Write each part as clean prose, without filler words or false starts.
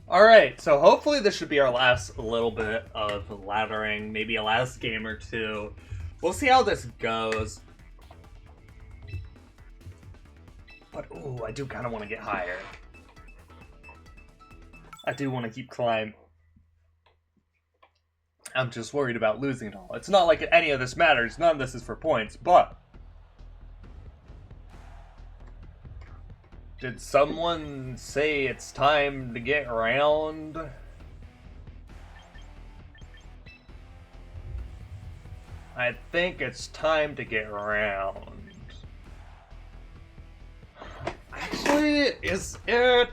Alright, so hopefully this should be our last little bit of laddering, maybe a last game or two. We'll see how this goes. But, ooh, I do kind of want to get higher. I do want to keep climbing. I'm just worried about losing it all. It's not like any of this matters. None of this is for points, but... Did someone say it's time to get around? I think it's time to get around. Actually, is it?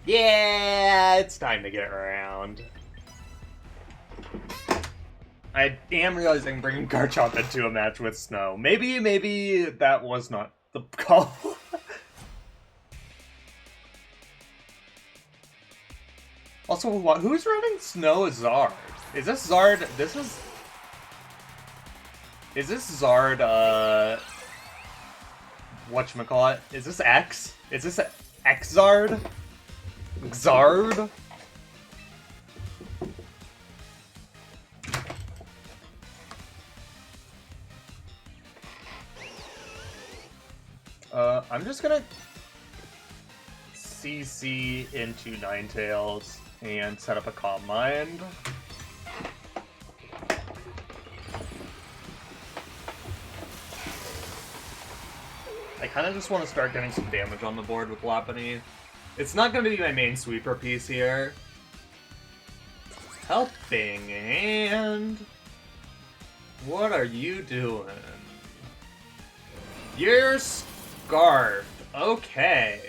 Yeah, it's time to get around. I am realizing bringing Garchomp into a match with Snow. Maybe that was not the call. Also, who's running Snow Zard? Is this Zard? Is this Zard, whatchamacallit? Is this X? Is this X Zard? Zard? I'm just gonna CC into Ninetales and set up a Calm Mind. I kind of just want to start getting some damage on the board with Lopunny. It's not going to be my main sweeper piece here. Helping Hand? What are you doing? You're scarfed. Okay.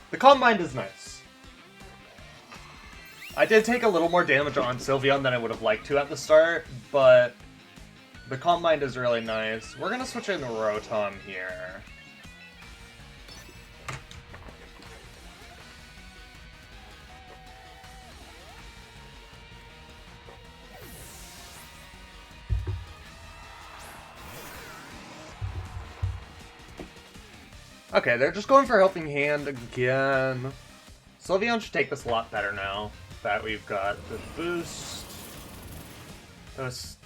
The Calm Mind is nice. I did take a little more damage on Sylveon than I would have liked to at the start, but the Calm Mind is really nice. We're going to switch in the Rotom here. Okay, they're just going for Helping Hand again. Sylveon should take this a lot better now that we've got the boost. That's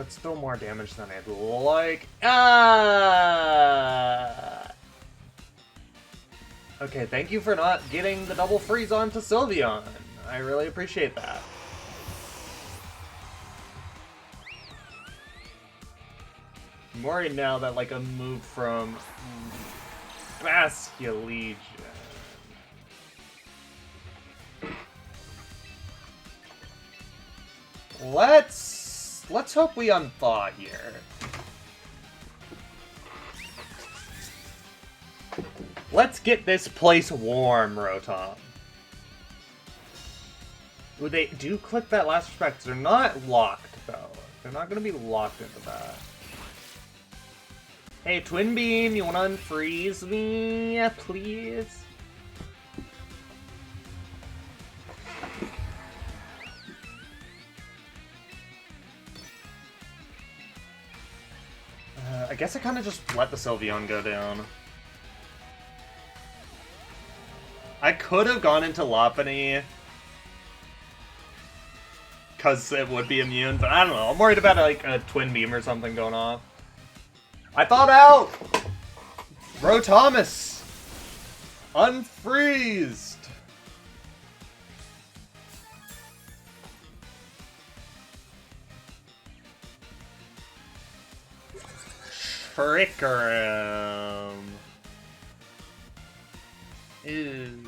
still more damage than I'd like. Okay, thank you for not getting the double freeze onto Sylveon. I really appreciate that. I'm worried now that like a move from Basculegion. Let's hope we unthaw here. Let's get this place warm, Rotom. Ooh, they do click that last respect. They're not locked though. They're not gonna be locked into that. Hey, Twin Beam, you wanna unfreeze me, please? I guess I kind of just let the Sylveon go down. I could have gone into Lopunny, because it would be immune, but I don't know. I'm worried about like a Twin Beam or something going off. I thought out! Rotomus! Unfreezed! Trick him. Ew.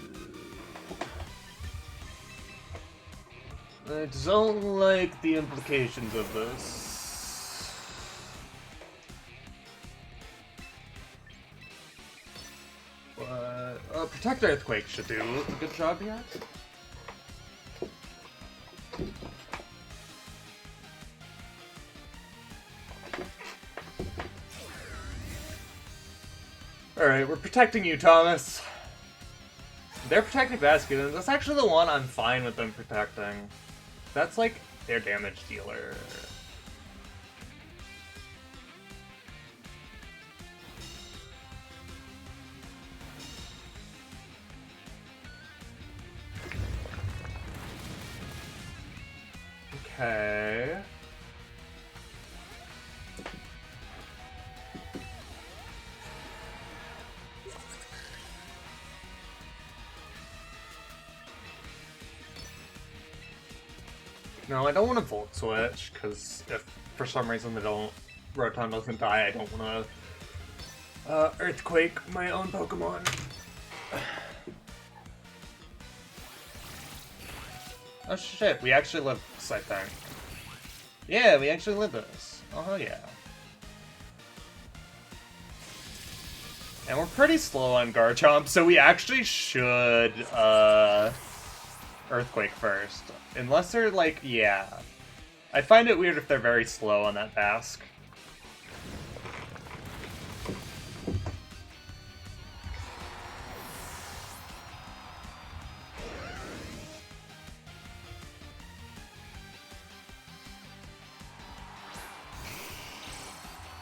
I don't like the implications of this. But Protect Earthquake should do a good job here. Alright, we're protecting you, Thomas. They're protecting Bastion. That's actually the one I'm fine with them protecting. That's like their damage dealer. Okay. No, I don't want to Volt Switch, because if for some reason Rotom doesn't die, I don't want to Earthquake my own Pokemon. Oh shit, we actually live this, I think. Yeah, we actually live this. Oh yeah. And we're pretty slow on Garchomp, so we actually should Earthquake first. Unless they're like, yeah. I find it weird if they're very slow on that Bask.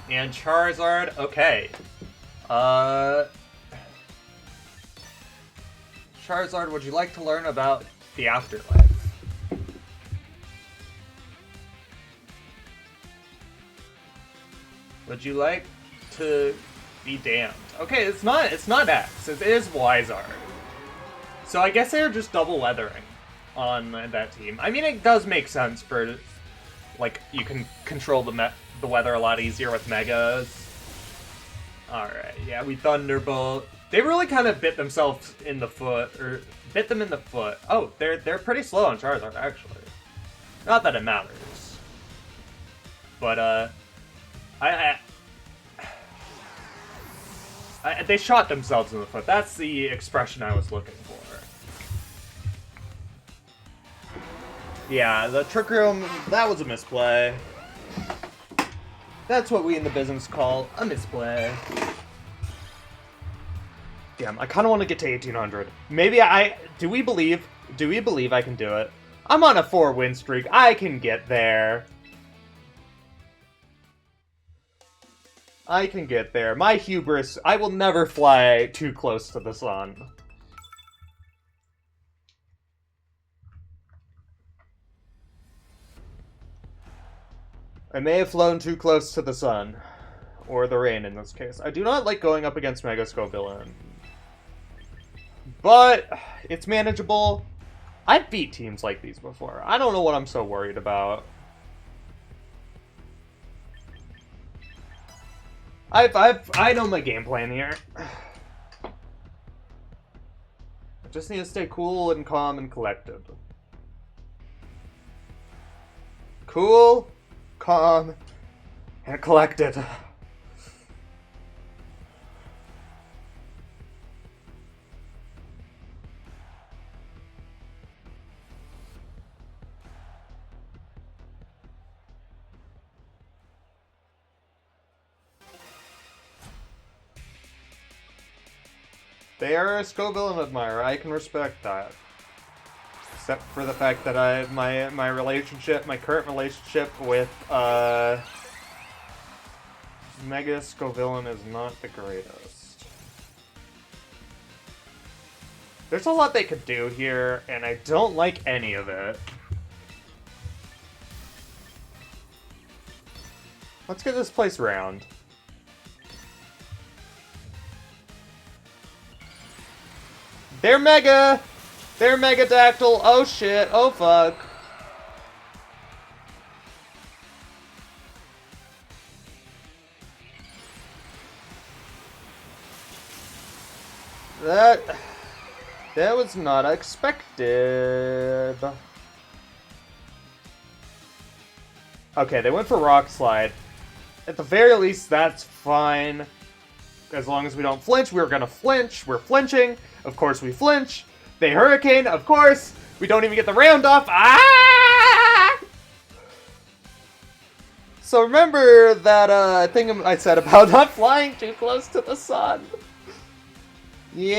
And Charizard, okay. Charizard, would you like to learn about the afterlife? Would you like to be damned? Okay, it's not X, it is Wizard. So I guess they're just double weathering on that team. I mean, it does make sense for, like, you can control the weather a lot easier with Megas. Alright, yeah, we Thunderbolt. They really kind of bit themselves in the foot, or bit them in the foot. Oh, they're pretty slow on Charizard, actually. Not that it matters. But, they shot themselves in the foot. That's the expression I was looking for. Yeah, the Trick Room, that was a misplay. That's what we in the business call a misplay. Damn, I kind of want to get to 1800. Maybe do we believe I can do it? I'm on a 4-win streak. I can get there. I can get there. My hubris, I will never fly too close to the sun. I may have flown too close to the sun. Or the rain, in this case. I do not like going up against Mega Scovillain. But, it's manageable. I've beat teams like these before. I don't know what I'm so worried about. I know my game plan here. I just need to stay cool and calm and collected. Cool, calm, and collected. They are a Scovillain admirer. I can respect that. Except for the fact that my current relationship with Mega Scovillain is not the greatest. There's a lot they could do here, and I don't like any of it. Let's get this place round. They're Mega! They're Megadactyl! Oh shit, oh fuck. That was not expected. Okay, they went for Rock Slide. At the very least, that's fine. As long as we don't flinch, we're gonna flinch. We're flinching. Of course we flinch. They Hurricane, of course. We don't even get the round off. Ah! So remember that thing I said about not flying too close to the sun. Yeah.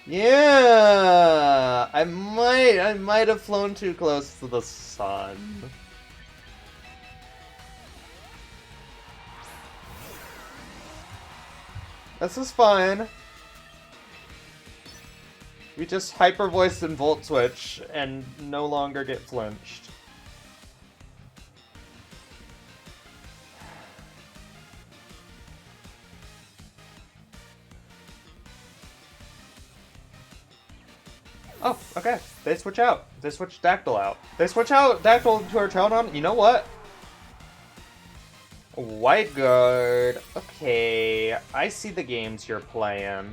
Yeah. I might have flown too close to the sun. This is fine. We just hyper voice and volt switch and no longer get flinched. Oh, okay. They switch out. They switch Dactyl out. They switch out Dactyl to our Troutdon. You know what? White Guard. Okay, I see the games you're playing.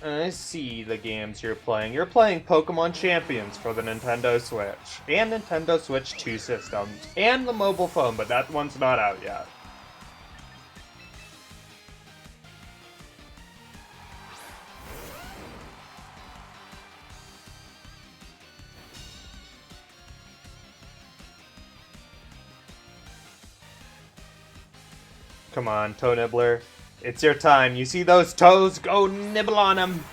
I see the games you're playing. You're playing Pokemon Champions for the Nintendo Switch. And Nintendo Switch 2 systems. And the mobile phone, but that one's not out yet. Come on, Toe Nibbler. It's your time. You see those toes? Go nibble on them.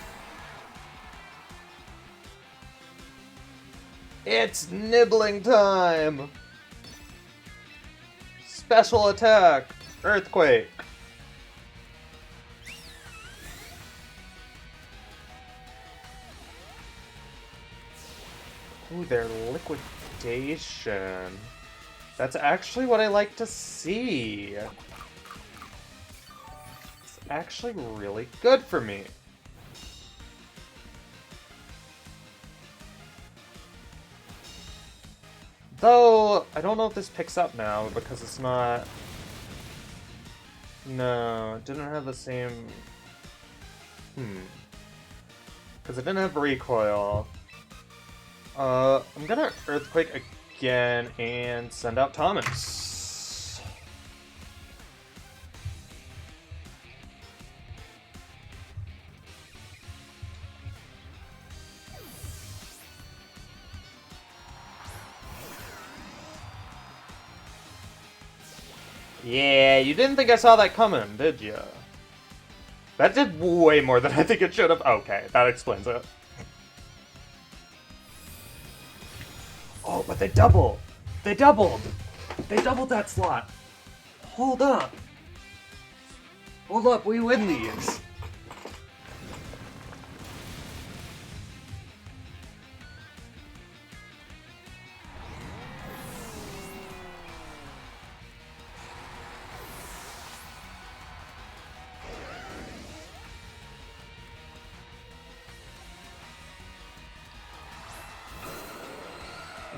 It's nibbling time. Special attack. Earthquake. Ooh, their liquidation. That's actually what I like to see. Actually really good for me. Though, I don't know if this picks up now because it's not... No, it didn't have the same... Because it didn't have recoil. I'm gonna Earthquake again and send out Thomas. Yeah, you didn't think I saw that coming, did you? That did way more than I think it should have. Okay, that explains it. Oh, but they doubled! They doubled! They doubled that slot! Hold up! Hold up, we win these!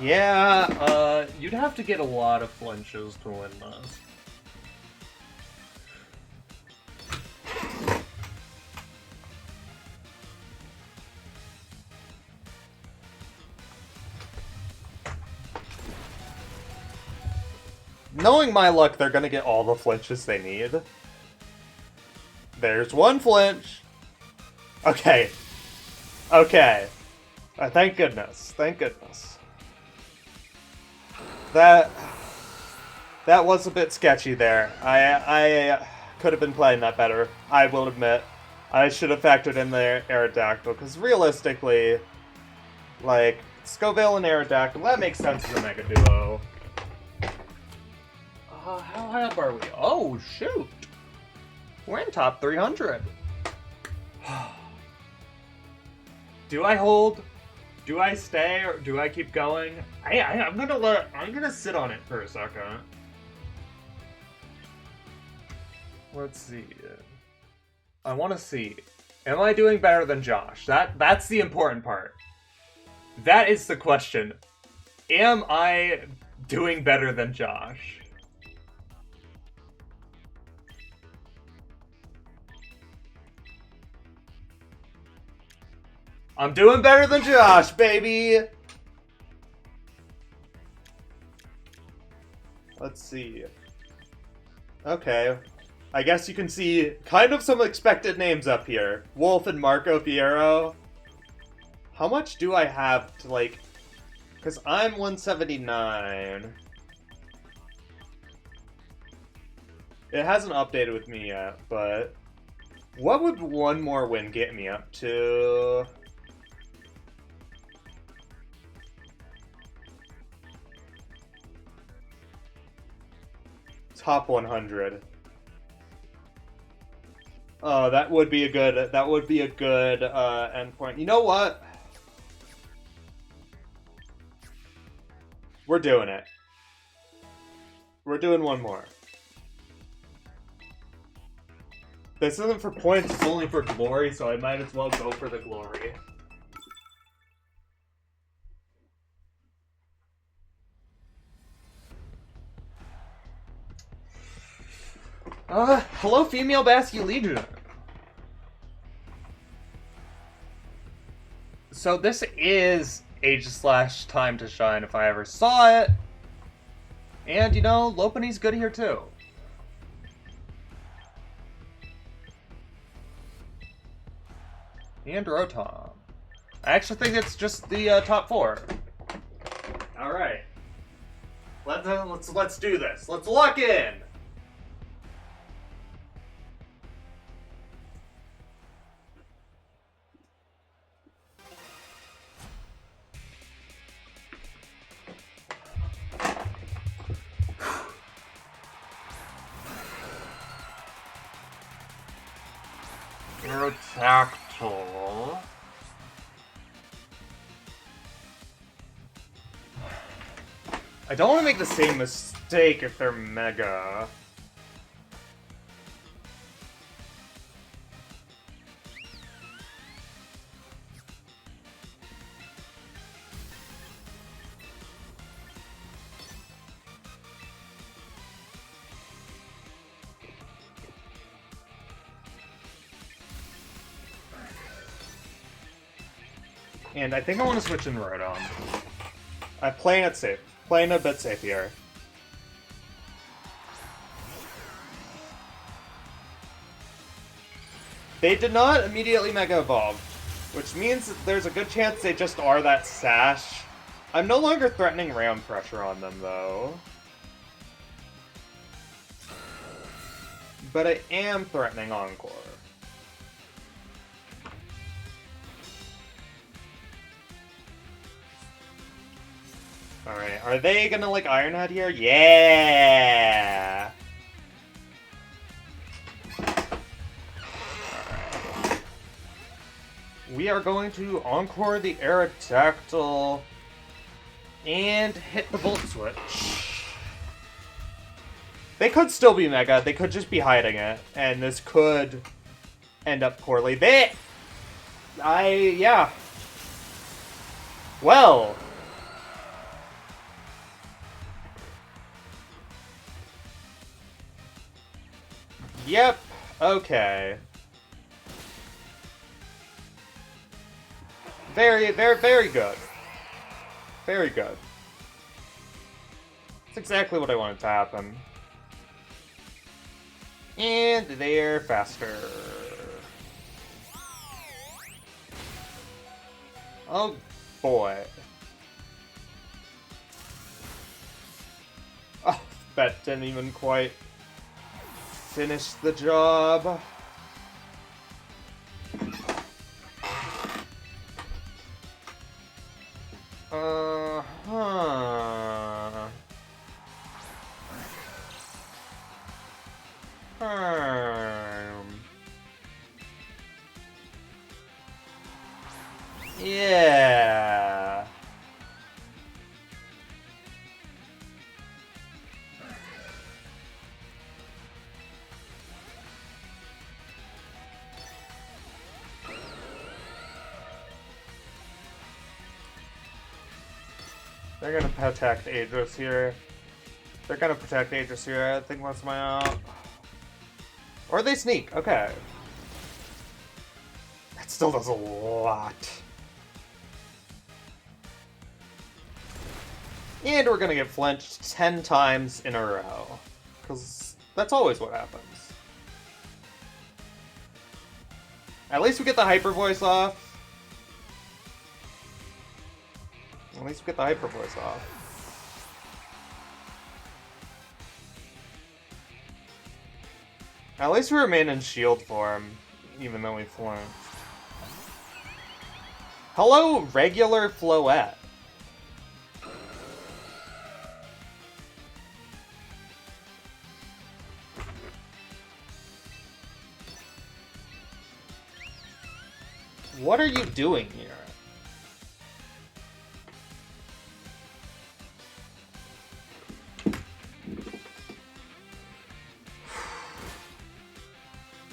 Yeah, you'd have to get a lot of flinches to win this. Knowing my luck, they're gonna get all the flinches they need. There's one flinch! Okay. Okay. Thank goodness. Thank goodness. That was a bit sketchy there. I could have been playing that better. I will admit. I should have factored in the Aerodactyl, because realistically, like, Scoville and Aerodactyl, that makes sense as a Mega Duo. How high up are we? Oh, shoot! We're in top 300. Do I hold? Do I stay or do I keep going? I'm gonna sit on it for a second. Let's see. I want to see. Am I doing better than Josh? That's the important part. That is the question. Am I doing better than Josh? I'm doing better than Josh, baby! Let's see. Okay. I guess you can see kind of some expected names up here. Wolf and Marco Fiero. How much do I have to, like... Because I'm 179. It hasn't updated with me yet, but what would one more win get me up to? Top 100. Oh, that would be a good endpoint. You know what? We're doing it. We're doing one more. This isn't for points, it's only for glory, so I might as well go for the glory. Hello, female Basque Legion. So this is Age/Time to Shine if I ever saw it. And, you know, Lopunny's good here too. And Rotom. I actually think it's just the top 4. Alright. Let's do this. Let's lock in! Aerodactyl. I don't want to make the same mistake if they're Mega. And I think I want to switch in Rotom. I'm playing it safe. Playing a bit safe here. They did not immediately Mega Evolve, which means that there's a good chance they just are that Sash. I'm no longer threatening round pressure on them, though. But I am threatening Encore. Alright, are they gonna, like, Iron Head here? Yeah! Alright. We are going to Encore the Aerodactyl and hit the Volt Switch. They could still be Mega, they could just be hiding it, and this could end up poorly. Yeah. Well... Yep, okay. Very good. Very good. That's exactly what I wanted to happen. And they're faster. Oh boy. Oh, that didn't even quite finish the job. Yeah. They're gonna protect Aegis here. I think that's my out. Or they sneak, okay. That still does a lot. And we're gonna get flinched 10 times in a row. Because that's always what happens. At least we get the Hyper Voice off. At least we remain in shield form, even though we flinched. Hello, regular Floette. What are you doing here?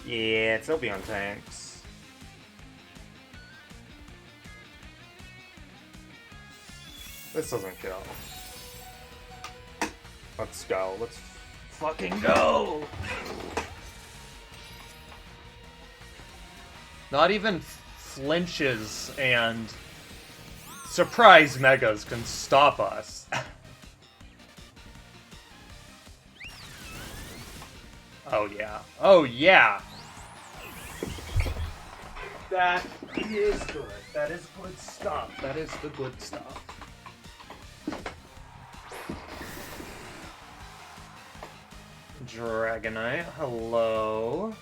Yeah, Sylveon tanks. This doesn't kill. Let's go. Let's fucking go! Not even flinches and surprise megas can stop us. Oh yeah. Oh yeah! That is good. That is good stuff. That is the good stuff. Dragonite, hello.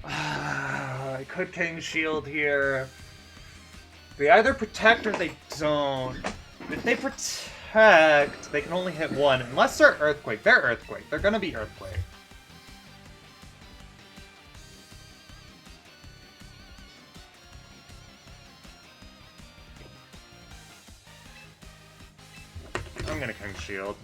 I could King Shield here. They either protect or they don't. If they protect, they can only hit one. Unless they're Earthquake. They're Earthquake. They're gonna be Earthquake. I'm gonna King Shield.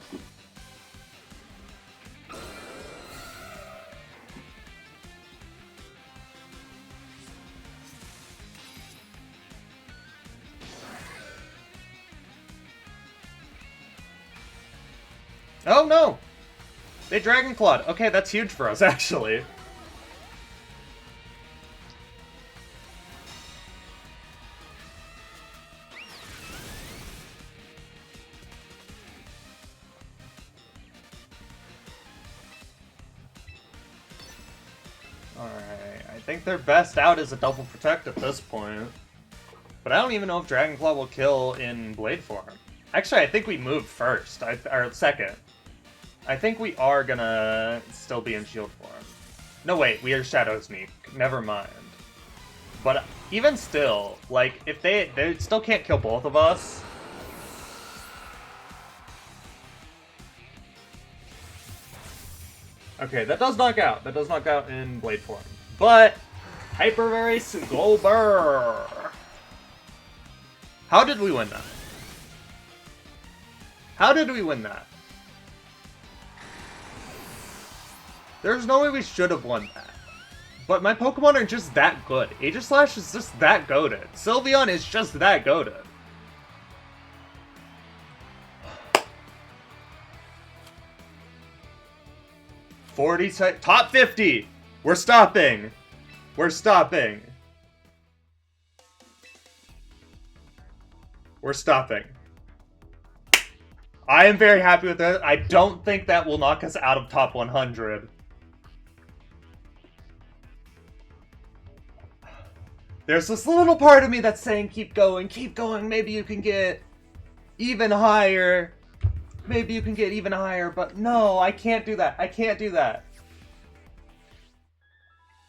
Oh no! They Dragon Clawed. Okay, that's huge for us, actually. Alright, I think their best out is a double protect at this point. But I don't even know if Dragon Claw will kill in Blade form. Actually, I think we moved first, or second. I think we are gonna still be in shield form. No, wait, we are Shadow Sneak. Never mind. But even still, like, if they still can't kill both of us. Okay, that does knock out. That does knock out in Blade form. But Hyper Race Golber. How did we win that? How did we win that? There's no way we should have won that. But my Pokemon are just that good. Aegislash is just that goated. Sylveon is just that goated. Top 50! We're stopping! We're stopping. We're stopping. I am very happy with that. I don't think that will knock us out of top 100. There's this little part of me that's saying keep going, maybe you can get even higher. Maybe you can get even higher, but no, I can't do that. I can't do that.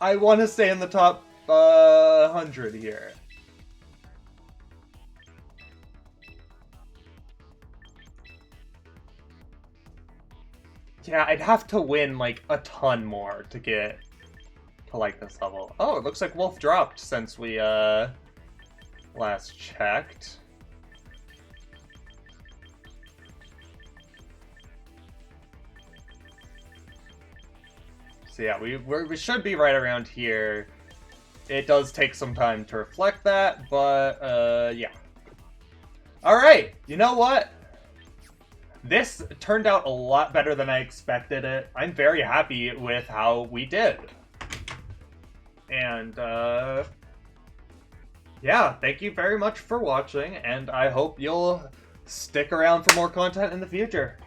I want to stay in the top 100 here. Yeah, I'd have to win, like, a ton more to get to, like, this level. Oh, it looks like Wolf dropped since we, last checked. So yeah, we should be right around here. It does take some time to reflect that, but, yeah. Alright, you know what? This turned out a lot better than I expected it. I'm very happy with how we did. And, yeah, thank you very much for watching, and I hope you'll stick around for more content in the future.